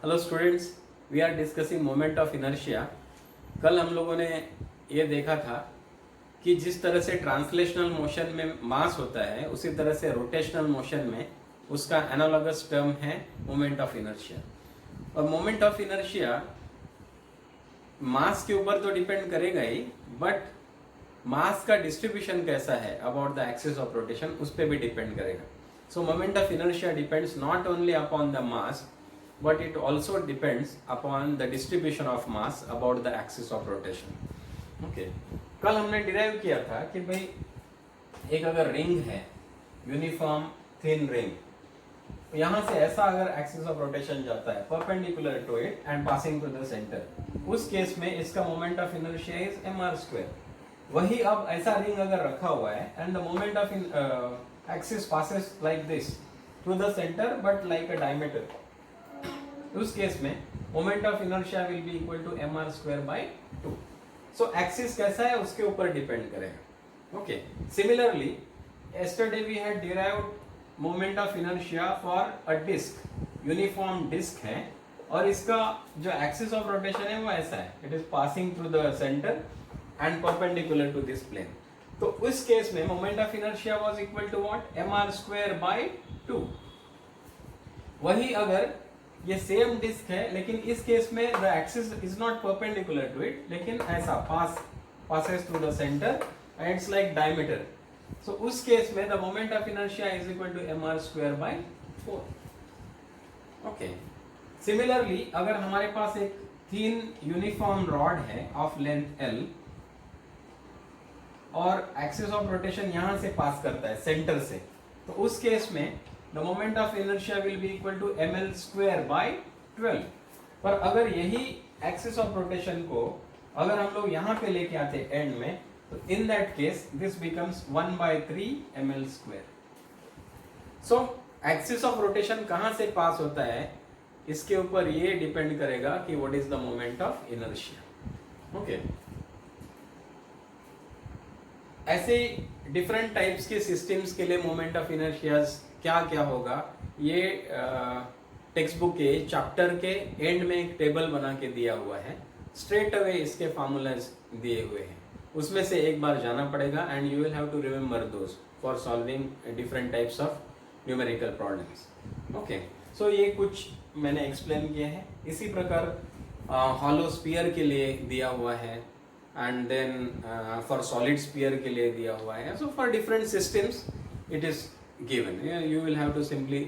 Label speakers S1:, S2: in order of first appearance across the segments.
S1: Hello students, we are discussing moment of inertia. कल हम लोगों ने ये देखा था कि जिस तरह से ट्रांसलेशनल मोशन में मास होता है उसी तरह से रोटेशनल मोशन में उसका एनालॉगस टर्म है मोमेंट ऑफ इनर्शिया। और मोमेंट ऑफ इनर्शिया मास के ऊपर तो डिपेंड करेगा ही, बट मास का डिस्ट्रीब्यूशन कैसा है about the axis of rotation उस पर भी डिपेंड करेगा। सो moment of inertia depends not only upon the mass but it also depends upon the distribution of mass about the axis of rotation. Okay. कल हमने derive किया था कि भाई एक अगर रिंग है, यूनिफॉर्म थिन रिंग, यहाँ से ऐसा अगर एक्सिस ऑफ रोटेशन जाता है perpendicular to it and passing to the centre, उस केस में इसका moment of inertia is mr²। वही अब ऐसा रिंग अगर रखा हुआ है and the moment of axis passes like this through the centre but like a diameter, उस केस में moment of inertia will be equal to mr²/2। So axis कैसा है उसके ऊपर डिपेंड करेगा। Okay, similarly yesterday we had derived moment of inertia for a disc, uniform disc है और इसका जो एक्सिस ऑफ रोटेशन है वो ऐसा है, it is passing through the centre and perpendicular to this plane. तो उस केस में moment of inertia was equal to what, mr²/2। वही अगर ये सेम डिस्क है लेकिन इस केस में the axis is not perpendicular to it, लेकिन ऐसा passes through the centre and it's like diameter, so उस केस में the moment of inertia is equal to mr²/4। Okay, similarly अगर हमारे पास एक थिन यूनिफॉर्म रॉड है ऑफ लेंथ l और एक्सिस ऑफ रोटेशन यहां से पास करता है सेंटर से, तो उस केस में the moment of inertia will be equal to ml²/12। पर अगर यही axis of rotation को अगर हम लोग यहाँ पे लेके आते एंड में, तो in that case this becomes 1/3 ml²। so axis of rotation कहाँ से पास होता है इसके ऊपर ये डिपेंड करेगा कि what is the moment of inertia। Okay, ऐसे डिफरेंट टाइप्स के सिस्टम्स के लिए मोमेंट ऑफ इनर्शियाज क्या क्या होगा, ये टेक्स्ट बुक के चैप्टर के एंड में एक टेबल बना के दिया हुआ है, स्ट्रेट अवे इसके फार्मूलाज दिए हुए हैं, उसमें से एक बार जाना पड़ेगा and you will have to remember those for solving different types of numerical problems. Okay, so ये कुछ मैंने एक्सप्लेन किया है। इसी प्रकार हॉलो स्फीयर के लिए दिया हुआ है and then for solid sphere के लिए दिया हुआ है। So for different systems it is given, you will have to simply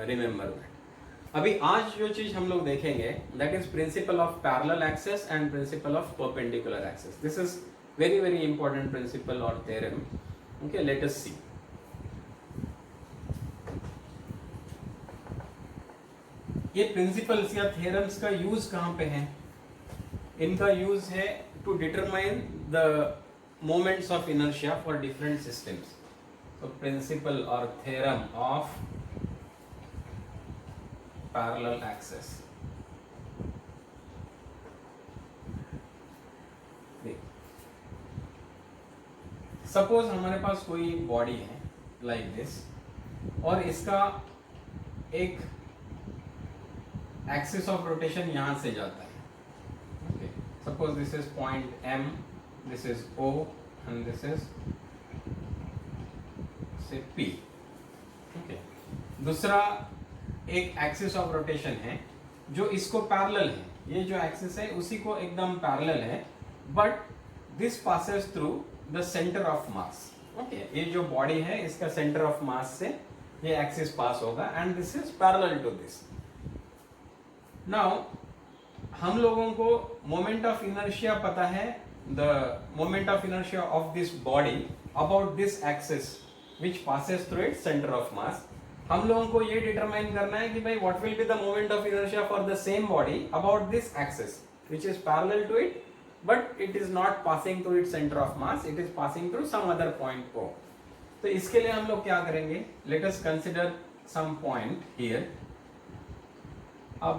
S1: remember that। अभी आज जो चीज हम लोग देखेंगे that is principle of parallel axis and principle of perpendicular axis। this is very very important principle or theorem। okay, let us see। ये principles या theorems का यूज कहाँ पे है? इनका यूज है to determine the moments of inertia for different systems. So principle or theorem of parallel axis। Suppose हमारे पास कोई बॉडी है लाइक दिस और इसका एक एक्सिस ऑफ रोटेशन यहां से जाता है। Okay, suppose this is point M, this is O and this is से P। ओके, दूसरा एक एक्सिस ऑफ रोटेशन है जो इसको पैरेलल है, ये जो एक्सिस है उसी को एकदम पैरेलल है, but this passes through the centre of mass. Okay, ये जो बॉडी है इसका सेंटर ऑफ मास से ये एक्सिस पास होगा and this is parallel to this. Now हम लोगों को मोमेंट ऑफ इनर्शिया पता है, the moment of inertia of this body about this axis which passes through its center of mass। हम लोगों को ये डिटरमाइन करना है कि भाई what will be the moment of inertia for the same body about this axis which is parallel to it but it is not passing through its center of mass, it is passing through some other point O। तो इसके लिए हम लोग क्या करेंगे, let us consider some point here। अब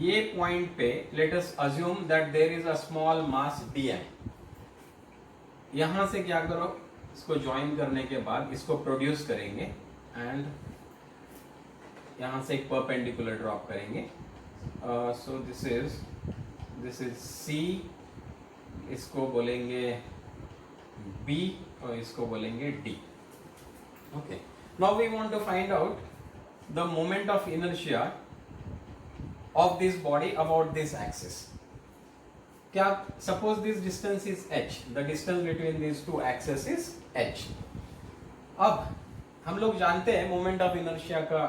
S1: ये point पे let us assume that there is a small mass dm। यहां से क्या करो, इसको ज्वाइन करने के बाद इसको प्रोड्यूस करेंगे एंड यहाँ से एक परपेंडिकुलर ड्रॉप करेंगे. सो दिस इज C, इसको बोलेंगे B और इसको बोलेंगे D. Okay. Now we want to find out the moment of inertia of this body about this axis. क्या suppose this distance is h, the distance between these two axes is h. अब हम लोग जानते हैं moment of inertia का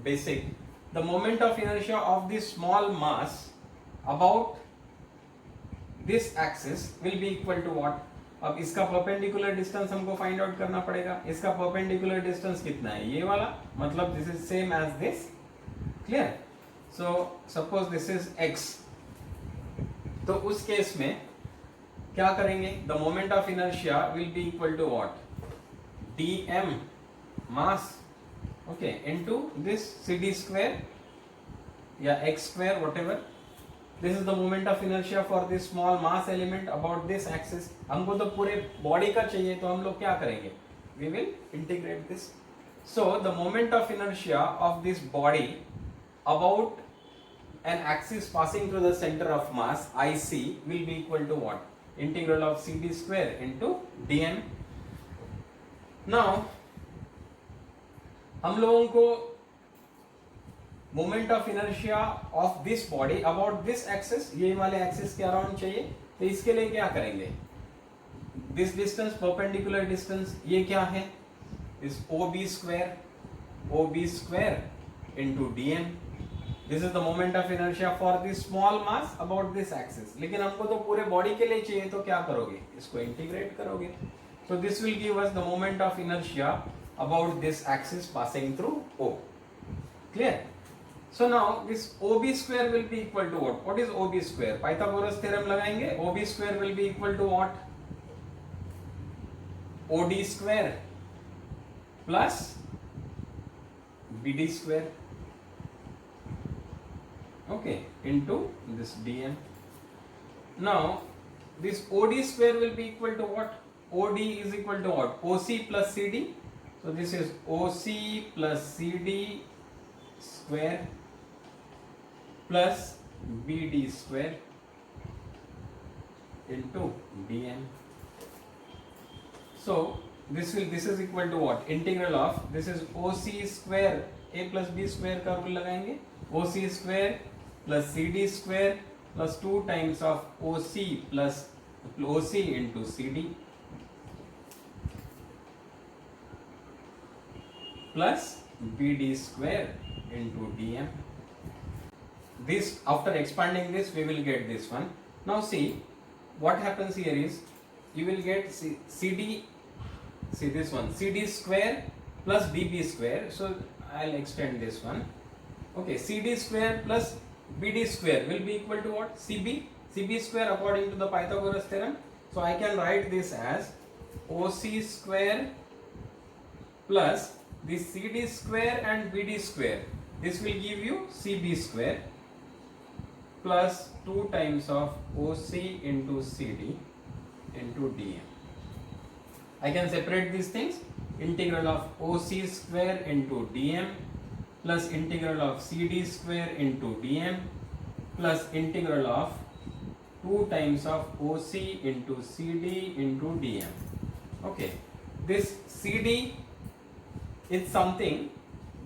S1: basic. The moment of inertia of this small mass about this axis will be equal to what. अब इसका perpendicular distance हमको find out करना पड़ेगा. इसका परपेंडिकुलर डिस्टेंस कितना है, ये वाला, मतलब this is same as this. Clear. So suppose this is x. तो उस केस में क्या करेंगे, the moment of inertia will be equal to what, dm mass, okay, into this cd square या x square whatever. This is the moment of inertia for this small mass element about this axis. हमको तो पूरे body का चाहिए, तो हम लोग क्या करेंगे, we will integrate this. So the moment of inertia of this body about an axis passing through the center of mass IC will be equal to what, integral of cd square into dm. Now हम लोगों को moment of inertia of this body about this axis, ये वाले axis के around चाहिए. तो इसके लिए क्या करेंगे, दिस डिस्टेंस परपेंडिकुलर डिस्टेंस ये क्या है, इस OB square into dm. This is the moment of inertia for this small mass about this axis. लेकिन हमको तो पूरे बॉडी के लिए चाहिए, तो क्या करोगे, इसको इंटीग्रेट करोगे. So this will give us the moment of inertia about this axis passing through O. Clear? So now this OB square will be equal to what? What is OB square? Pythagoras theorem लगाएंगे. OB square will be equal to what? OD square plus BD square. Okay, into this dm. Now this OD square will be equal to what? OD is equal to what? OC plus CD. So this is OC plus CD square plus BD square into dm. So this is equal to what? Integral of, this is OC square, A plus B square का rule लगाएंगे. OC square plus CD square plus 2 times of OC plus OC into CD plus BD square into dm. This, after expanding this, we will get this one. Now see what happens here is, you will get CD, see this one, CD square plus DB square. So I'll extend this one. Okay, CD square plus BD square will be equal to what, CB square according to the Pythagoras theorem. So I can write this as OC square plus this CD square and BD square. This will give you CB square plus 2 times of OC into CD into dm. I can separate these things. Integral of OC square into dm plus integral of CD square into dm plus integral of 2 times of OC into CD into dm. Okay, this CD is something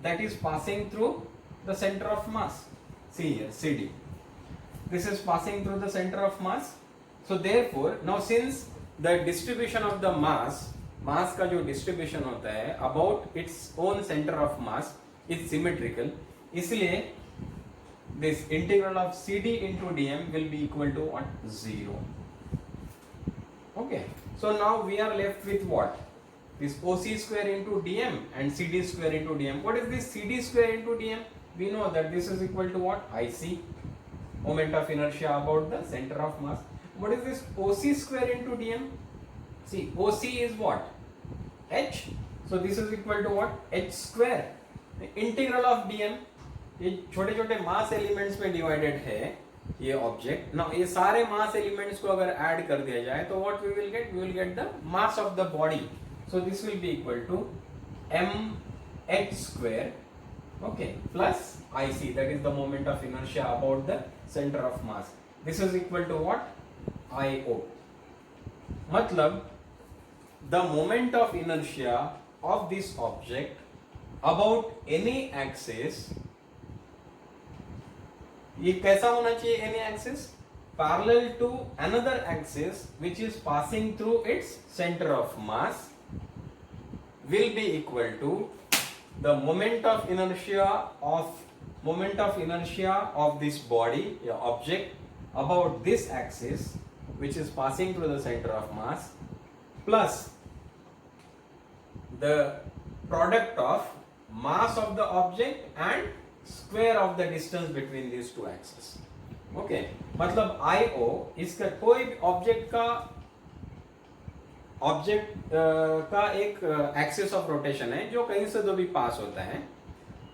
S1: that is passing through the center of mass. See here, CD. This is passing through the center of mass. So therefore, now since the distribution of the mass का जो distribution होता है about its own center of mass is symmetrical, इसलिए this integral of CD into dm will be equal to what? 0. Okay. So now we are left with what? This OC square into dm and CD square into dm. What is this CD square into dm? We know that this is equal to what? IC, moment of inertia about the center of mass. What is this OC square into dm? See, OC is what? H. So this is equal to what? H square. The integral of dm, ये छोटे छोटे मास elements में divided है ये object. Now ये सारे मास elements को अगर ऐड कर दिया जाए तो what we will get the mass of the body. So this will be equal to mh square okay, plus IC, that is the moment of inertia about the center of mass. This is equal to what? IO. मतलब the moment of inertia of this object about any axis, ये कैसा होना चाहिए any axis? Parallel to another axis which is passing through its center of mass will be equal to the moment of inertia of this body, object, about this axis which is passing through the center of mass, plus the product of mass of the object and square of the distance between these two axes. Okay मतलब IO इसका कोई object का एक axis of rotation है जो कहीं से जो भी पास होता है,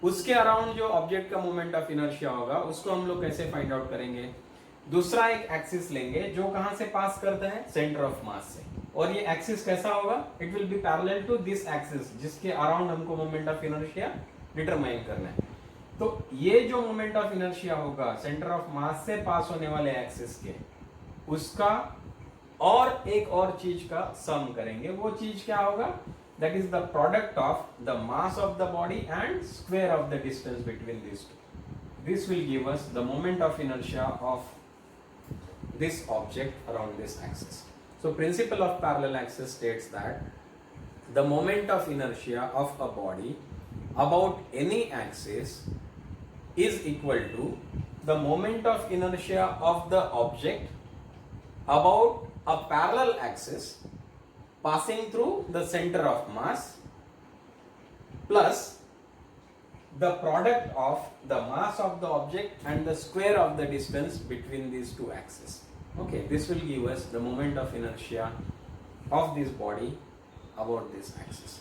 S1: उसके अराउंड जो ऑब्जेक्ट का मोमेंट ऑफ इनर्शिया होगा उसको हम लोग कैसे फाइंड आउट करेंगे? दूसरा एक एक्सिस लेंगे जो कहां से पास करता है? सेंटर ऑफ मास से, और ये एक्सिस कैसा होगा? It will be parallel to this axis जिसके अराउंड हमको मोमेंट ऑफ इनर्शिया डिटरमाइन करना है। तो ये जो मोमेंट ऑफ इनर्शिया होगा सेंटर ऑफ मास से पास होने वाले एक्सिस के, उसका और एक और चीज का सम करेंगे। वो चीज क्या होगा? That is the product of the mass of the body and square of the distance between this two. This will give us the moment of inertia of this object around this axis. So principle of parallel axis states that the moment of inertia of a body about any axis is equal to the moment of inertia of the object about a parallel axis passing through the center of mass plus the product of the mass of the object and the square of the distance between these two axes. Okay, this will give us the moment of inertia of this body about this axis.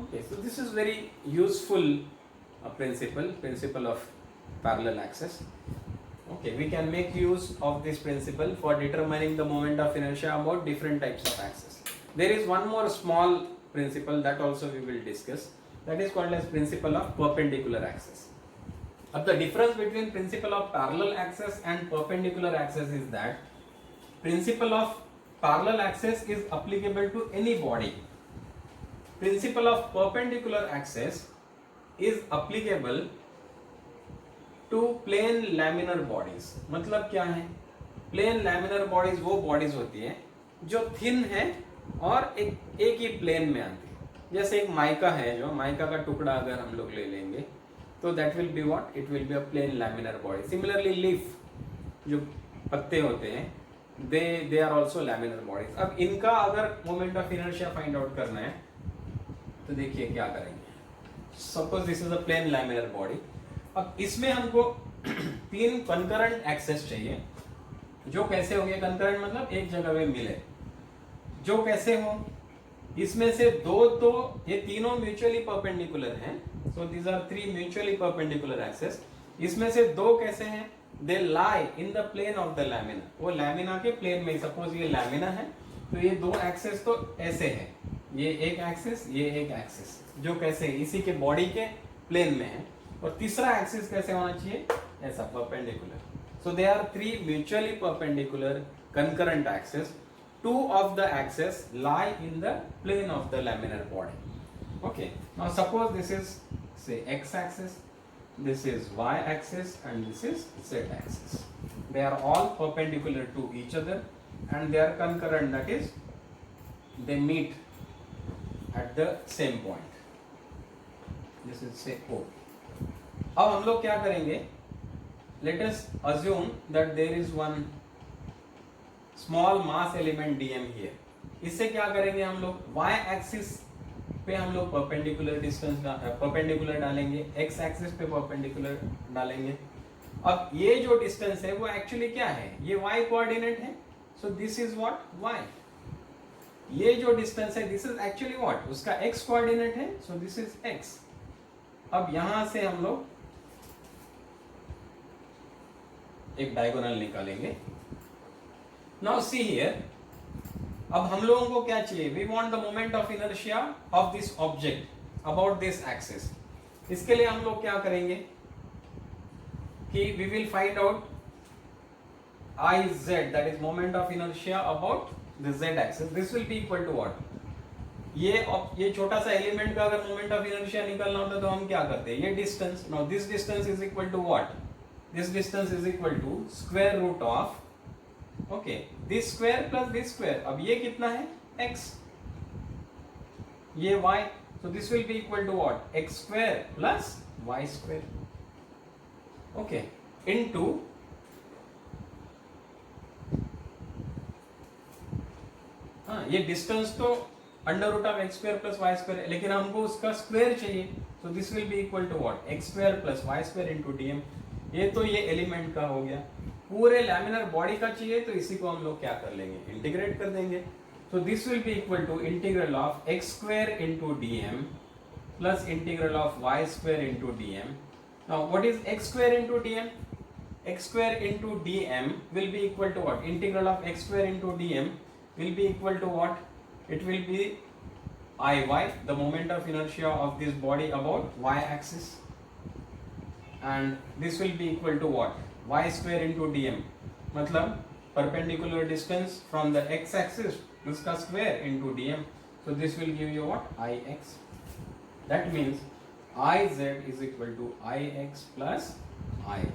S1: Okay, so this is very useful principle of parallel axis. Okay, we can make use of this principle for determining the moment of inertia about different types of axes. There is one more small principle that also we will discuss, that is called as principle of perpendicular axis. अब the difference between principle of parallel axis and perpendicular axis is that principle of parallel axis is applicable to any body. Principle of perpendicular axis is applicable to plane laminar bodies. मतलब क्या है? Plane laminar bodies वो bodies होती है जो thin है और एक ही plane में आती है। जैसे एक माइका है, जो माइका का टुकड़ा अगर हम लोग ले लेंगे तो that will be what? It will be a plane laminar body. Similarly leaf, जो पत्ते होते हैं, they are also laminar bodies. अब इनका अगर moment of inertia find out करना है तो देखिए क्या करेंगे. Suppose this is a plane laminar body. अब इसमें हमको तीन concurrent axes चाहिए, जो कैसे हो गए concurrent मतलब एक जगह में मिले, जो कैसे हो? इसमें से दो तो ये तीनों म्यूचुअली परपेंडिकुलर हैं, so these are three mutually perpendicular axes. इसमें से दो कैसे हैं? They lie in the plane of the lamina. वो लैमिना के प्लेन में, सपोज ये लैमिना है तो ये दो एक्सेस तो ऐसे है, ये एक एक्सिस, ये एक एक्सिस, जो कैसे इसी के बॉडी के प्लेन में है, और तीसरा एक्सिस कैसे होना चाहिए? ऐसा perpendicular. So they are three mutually perpendicular concurrent axes. Two of the axes lie in the plane of the laminar body. Okay. Now suppose this is say x axis, this is y axis, and this is z axis. They are all perpendicular to each other and they are concurrent, that is they meet at the same point. This is say O. अब हम लोग क्या करेंगे? Let us assume that there is one small mass element dm here. इससे क्या करेंगे हम लोग? y axis पे हम लोग परपेंडिकुलर डालेंगे, x एक्सिस पे परपेंडिकुलर डालेंगे. अब ये जो डिस्टेंस है वो एक्चुअली क्या है? ये y कोऑर्डिनेट है, so this is what? y. ये जो डिस्टेंस है दिस इज एक्चुअली व्हाट? उसका x कोऑर्डिनेट है, सो दिस इज x. अब यहां से हम लोग एक डायगोनल निकालेंगे. नाउ सी हियर, अब हम लोगों को क्या चाहिए? We want the moment of inertia of this object about this axis. इसके लिए हम लोग क्या करेंगे कि we will find out I z, that is moment of inertia about the z axis. This will be equal to what? ये छोटा सा एलिमेंट का अगर मोमेंट ऑफ इनर्शिया निकालना होता तो हम क्या करते हैं, ये distance, now this distance is equal to what, this distance is equal to square root of, okay, this square plus this square, अब ये कितना है x, ये y, so this will be equal to what, x square plus y square, okay, into हाँ, ये distance तो under root of X square plus Y square है, लेकिन हमको उसका स्क्वायर चाहिए, so this will be equal to what, X square plus Y square into DM. ये तो ये एलिमेंट का हो गया। पूरे लैमिनर बॉडी का चाहिए तो इसी को हम लोग क्या कर लेंगे, इंटीग्रेट कर देंगे। So this will be equal to integral of X square into DM plus integral of Y square into DM. Now what is X square into DM? X square into DM will be equal to what, integral of X square into DM will be equal to what? It will be Iy, the moment of inertia of this body about y axis, and this will be equal to what? Y square into dm, मतलब perpendicular distance from the x axis उसका square into dm, so this will give you what? Ix. That means Iz is equal to Ix plus Iy.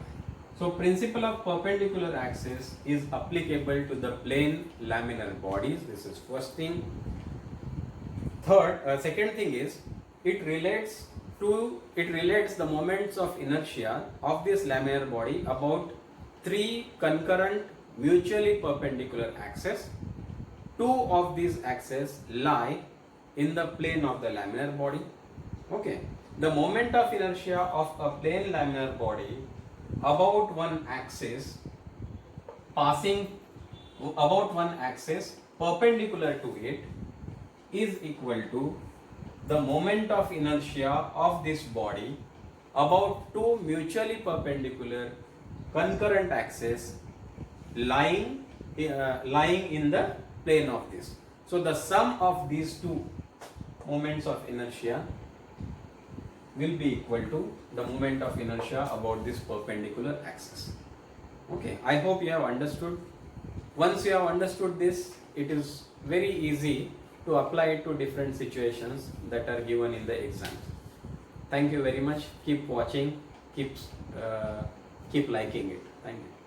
S1: So principle of perpendicular axis is applicable to the plane laminar bodies. This is first thing. Second thing is it relates the moments of inertia of this laminar body about three concurrent mutually perpendicular axes. Two of these axes lie in the plane of the laminar body. Okay. The moment of inertia of a plane laminar body about one axis perpendicular to it is equal to the moment of inertia of this body about two mutually perpendicular concurrent axes lying in the plane of this. So the sum of these two moments of inertia will be equal to the moment of inertia about this perpendicular axis. Okay, I hope you have understood. Once you have understood this, it is very easy to apply it to different situations that are given in the exam. Thank you very much. Keep watching, keep liking it. Thank you.